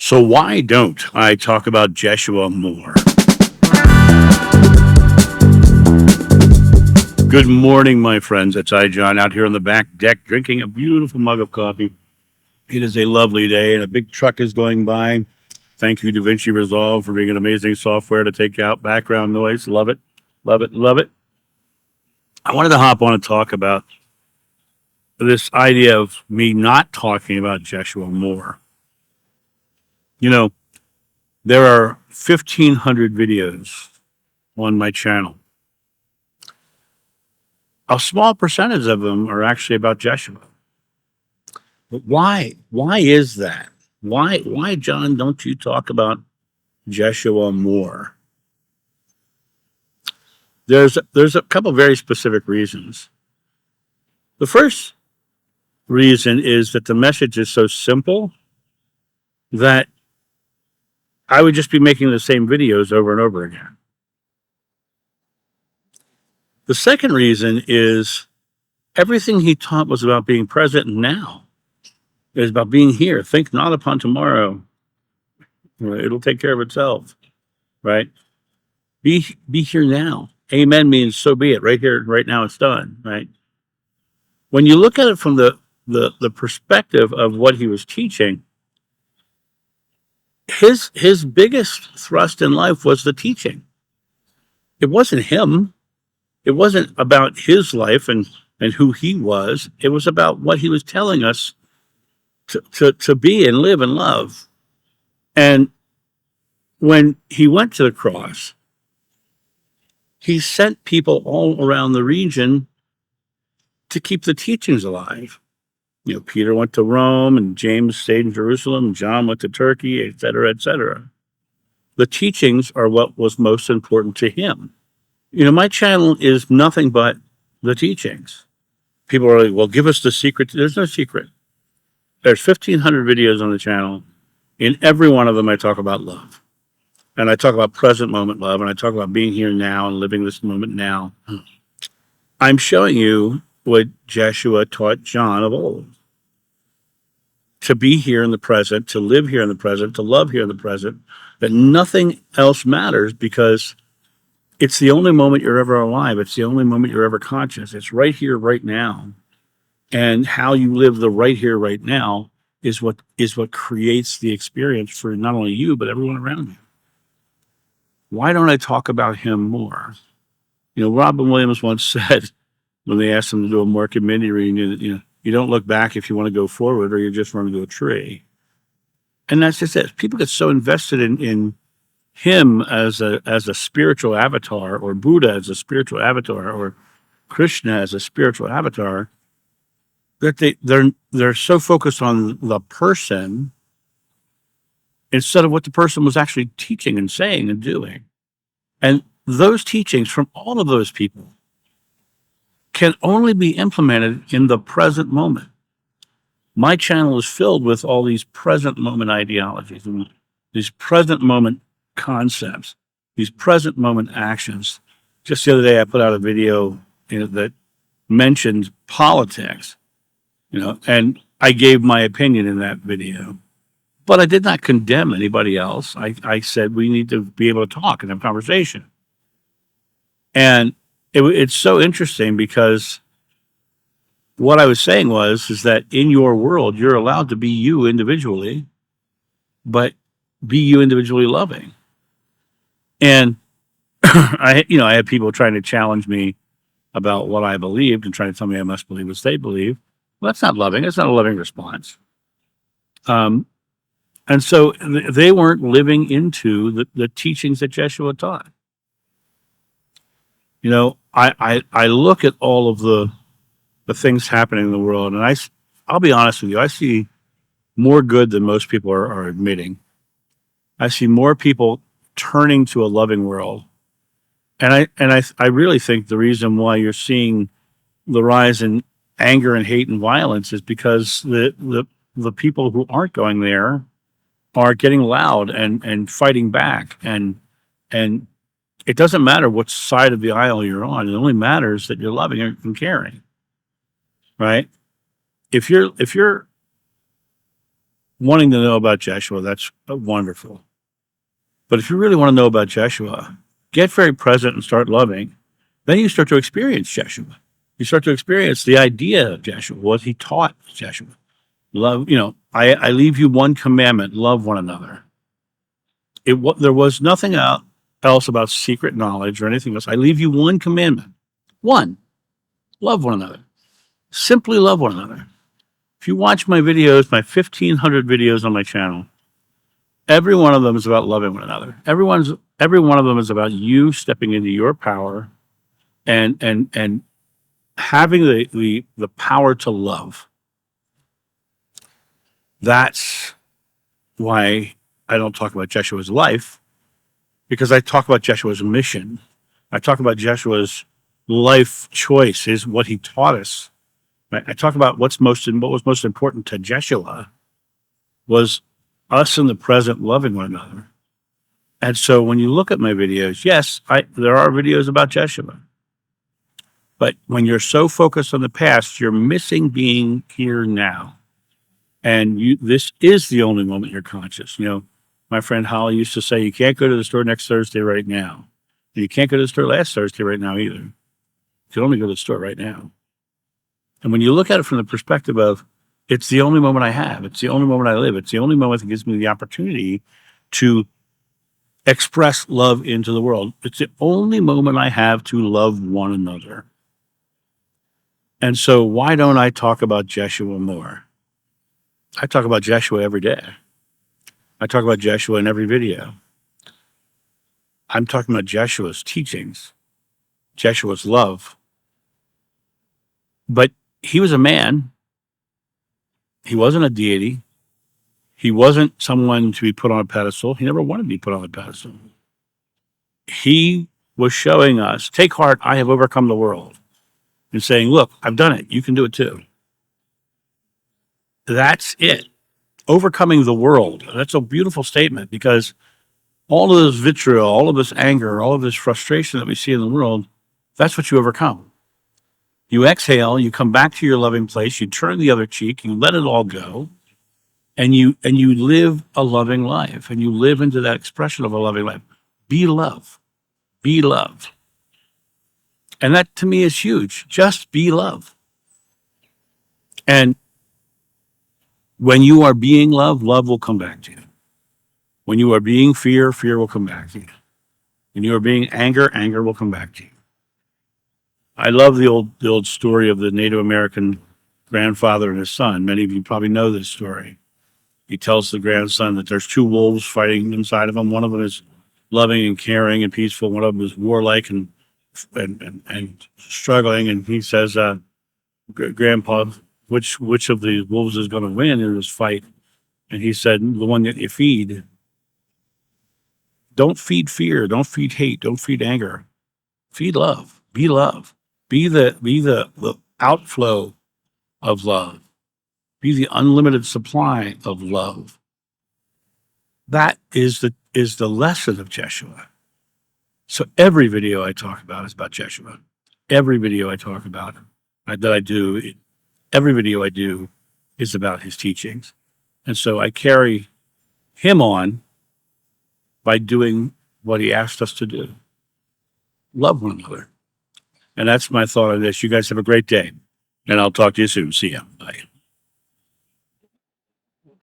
So why don't I talk about Jeshua more? Good morning, my friends. It's I, John, out here on the back deck drinking a beautiful mug of coffee. It is a lovely day, and a big truck is going by. Thank you, DaVinci Resolve, for being an amazing software to take out background noise. Love it, love it, love it. I wanted to hop on and talk about this idea of me not talking about Jeshua more. You know, there are 1,500 videos on my channel. A small percentage of them are actually about Jeshua. But why? Why is that? Why, John, don't you talk about Jeshua more? There's a couple very specific reasons. The first reason is that the message is so simple that I would just be making the same videos over and over again. The second reason is everything he taught was about being present now. It's about being here. Think not upon tomorrow. It'll take care of itself, right? Be here now. Amen means so be it. Right here, right now, it's done, right? When you look at it from the perspective of what he was teaching, his biggest thrust in life was the teaching. It wasn't him. It wasn't about his life and who he was. It was about what he was telling us to be and live and love. And when he went to the cross, he sent people all around the region to keep the teachings alive. You know, Peter went to Rome, and James stayed in Jerusalem, and John went to Turkey, et cetera, et cetera. The teachings are what was most important to him. You know, my channel is nothing but the teachings. People are like, well, give us the secret. There's no secret. There's 1,500 videos on the channel. In every one of them, I talk about love. And I talk about present moment love, and I talk about being here now and living this moment now. I'm showing you what Jeshua taught John of old. To be here in the present, to live here in the present, to love here in the present, that nothing else matters because it's the only moment you're ever alive. It's the only moment you're ever conscious. It's right here, right now. And how you live the right here, right now is what creates the experience for not only you, but everyone around you. Why don't I talk about him more? You know, Robin Williams once said, when they asked him to do a Mark and Mindy reunion, that, you don't look back if you want to go forward, or you just run into a tree. And that's just it. People get so invested in him as a spiritual avatar, or Buddha as a spiritual avatar, or Krishna as a spiritual avatar, that they're so focused on the person instead of what the person was actually teaching and saying and doing. And those teachings from all of those people can only be implemented in the present moment. My channel is filled with all these present moment ideologies, and these present moment concepts, these present moment actions. Just the other day, I put out a video that mentioned politics, and I gave my opinion in that video. But I did not condemn anybody else. I said we need to be able to talk and have conversation. And it's so interesting because what I was saying is that in your world, you're allowed to be you individually, but be you individually loving. And I had people trying to challenge me about what I believed and trying to tell me I must believe what they believe. Well, that's not loving. It's not a loving response. And so they weren't living into the teachings that Jeshua taught. You know, I look at all of the things happening in the world, and I'll be honest with you, I see more good than most people are admitting. I see more people turning to a loving world. And I really think the reason why you're seeing the rise in anger and hate and violence is because the people who aren't going there are getting loud and fighting back. And it doesn't matter what side of the aisle you're on. It only matters that you're loving and caring, right? If you're wanting to know about Jeshua, that's wonderful. But if you really want to know about Jeshua, get very present and start loving. Then you start to experience Jeshua. You start to experience the idea of Jeshua, what he taught Jeshua. Love, I leave you one commandment, love one another. There was nothing else about secret knowledge or anything else. I leave you one commandment. One, love one another. Simply love one another. If you watch my videos, my 1,500 videos on my channel, every one of them is about loving one another. Every one of them is about you stepping into your power and having the power to love. That's why I don't talk about Jeshua's life, because I talk about Jeshua's mission. I talk about Jeshua's life choice, is what he taught us. I talk about what was most important to Jeshua was us in the present loving one another. And so when you look at my videos, yes, there are videos about Jeshua. But when you're so focused on the past, you're missing being here now. And this is the only moment you're conscious. My friend Holly used to say, you can't go to the store next Thursday right now. And you can't go to the store last Thursday right now either. You can only go to the store right now. And when you look at it from the perspective of, it's the only moment I have, it's the only moment I live, it's the only moment that gives me the opportunity to express love into the world. It's the only moment I have to love one another. And so why don't I talk about Jeshua more? I talk about Jeshua every day. I talk about Jeshua in every video. I'm talking about Jeshua's teachings, Jeshua's love. But he was a man. He wasn't a deity. He wasn't someone to be put on a pedestal. He never wanted to be put on a pedestal. He was showing us, take heart, I have overcome the world. And saying, look, I've done it. You can do it too. That's it. Overcoming the world. That's a beautiful statement, because all of this vitriol, all of this anger, all of this frustration that we see in the world, that's what you overcome. You exhale, you come back to your loving place, you turn the other cheek, you let it all go, and you live a loving life, and you live into that expression of a loving life. Be love. Be love. And that to me is huge. Just be love. And when you are being love, love will come back to you. When you are being fear, fear will come back to you. When you are being anger, anger will come back to you. I love the old story of the Native American grandfather and his son. Many of you probably know this story. He tells the grandson that there's two wolves fighting inside of him. One of them is loving and caring and peaceful. One of them is warlike and struggling. And he says, Grandpa, which of the wolves is going to win in this fight? And he said, the one that you feed. Don't feed fear. Don't feed hate. Don't feed anger. Feed love. Be love. Be the outflow of love. Be the unlimited supply of love. That is the lesson of Jeshua. So every video I talk about is about Jeshua. Every video I talk about that I do, every video I do is about his teachings. And so I carry him on by doing what he asked us to do. Love one another. And that's my thought on this. You guys have a great day. And I'll talk to you soon. See ya. Bye.